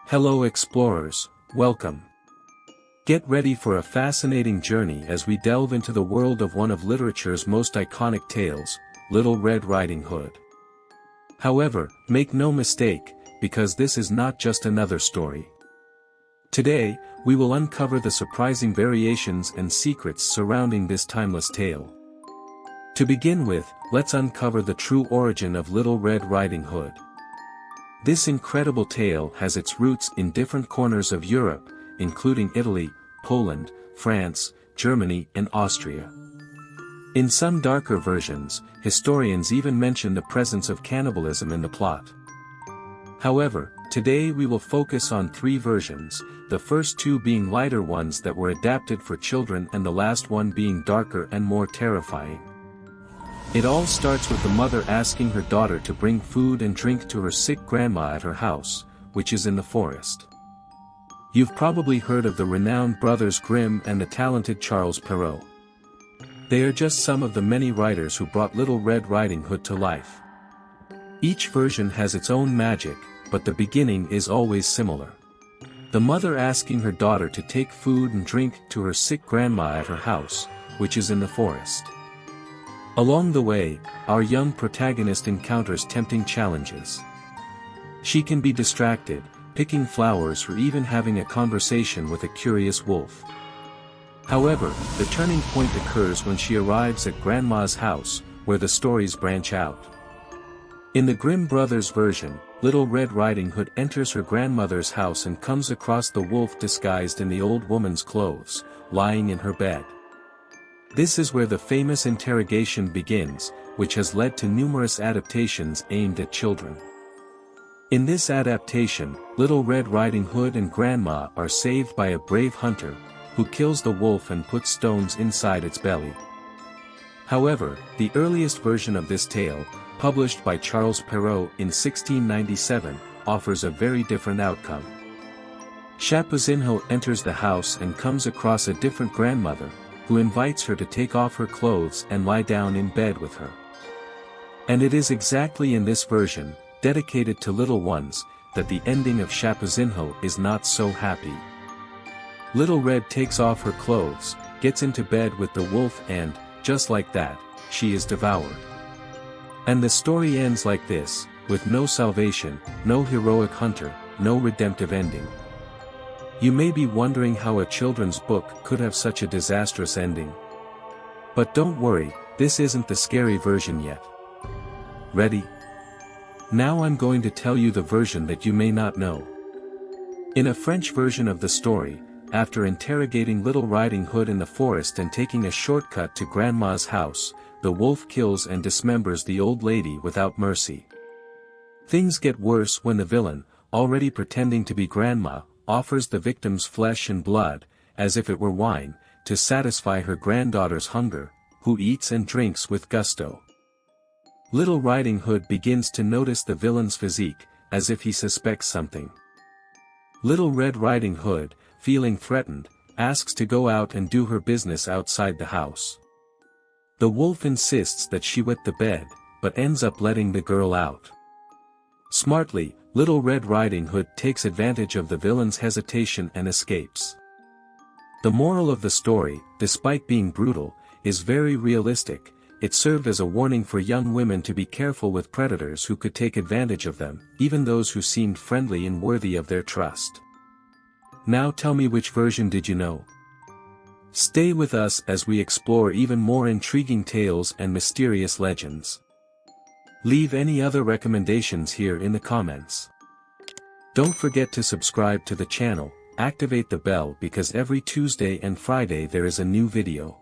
Hello explorers, welcome. Get ready for a fascinating journey as we delve into the world of one of literature's most iconic tales, Little Red Riding Hood. However, make no mistake, because this is not just another story. Today, we will uncover the surprising variations and secrets surrounding this timeless tale. To begin with, let's uncover the true origin of Little Red Riding Hood. This incredible tale has its roots in different corners of Europe, including Italy, Poland, France, Germany and Austria. In some darker versions, historians even mention the presence of cannibalism in the plot. However, today we will focus on three versions, the first two being lighter ones that were adapted for children and the last one being darker and more terrifying. It all starts with the mother asking her daughter to bring food and drink to her sick grandma at her house, which is in the forest. You've probably heard of the renowned Brothers Grimm and the talented Charles Perrault. They are just some of the many writers who brought Little Red Riding Hood to life. Each version has its own magic, but the beginning is always similar. The mother asking her daughter to take food and drink to her sick grandma at her house, which is in the forest. Along the way, our young protagonist encounters tempting challenges. She can be distracted, picking flowers or even having a conversation with a curious wolf. However, the turning point occurs when she arrives at Grandma's house, where the stories branch out. In the Grimm brothers' version, Little Red Riding Hood enters her grandmother's house and comes across the wolf disguised in the old woman's clothes, lying in her bed. This is where the famous interrogation begins, which has led to numerous adaptations aimed at children. In this adaptation, Little Red Riding Hood and Grandma are saved by a brave hunter, who kills the wolf and puts stones inside its belly. However, the earliest version of this tale, published by Charles Perrault in 1697, offers a very different outcome. Shapozinho enters the house and comes across a different grandmother, who invites her to take off her clothes and lie down in bed with her. And it is exactly in this version, dedicated to little ones, that the ending of Shapozinho is not so happy. Little Red takes off her clothes, gets into bed with the wolf and, just like that, she is devoured. And the story ends like this, with no salvation, no heroic hunter, no redemptive ending. You may be wondering how a children's book could have such a disastrous ending. But don't worry, this isn't the scary version yet. Ready? Now I'm going to tell you the version that you may not know. In a French version of the story, after interrogating Little Riding Hood in the forest and taking a shortcut to Grandma's house, the wolf kills and dismembers the old lady without mercy. Things get worse when the villain, already pretending to be Grandma, offers the victim's flesh and blood, as if it were wine, to satisfy her granddaughter's hunger, who eats and drinks with gusto. Little Riding Hood begins to notice the villain's physique, as if he suspects something. Little Red Riding Hood, feeling threatened, asks to go out and do her business outside the house. The wolf insists that she wet the bed, but ends up letting the girl out. Smartly, Little Red Riding Hood takes advantage of the villain's hesitation and escapes. The moral of the story, despite being brutal, is very realistic. It served as a warning for young women to be careful with predators who could take advantage of them, even those who seemed friendly and worthy of their trust. Now tell me, which version did you know? Stay with us as we explore even more intriguing tales and mysterious legends. Leave any other recommendations here in the comments. Don't forget to subscribe to the channel, activate the bell because every Tuesday and Friday there is a new video.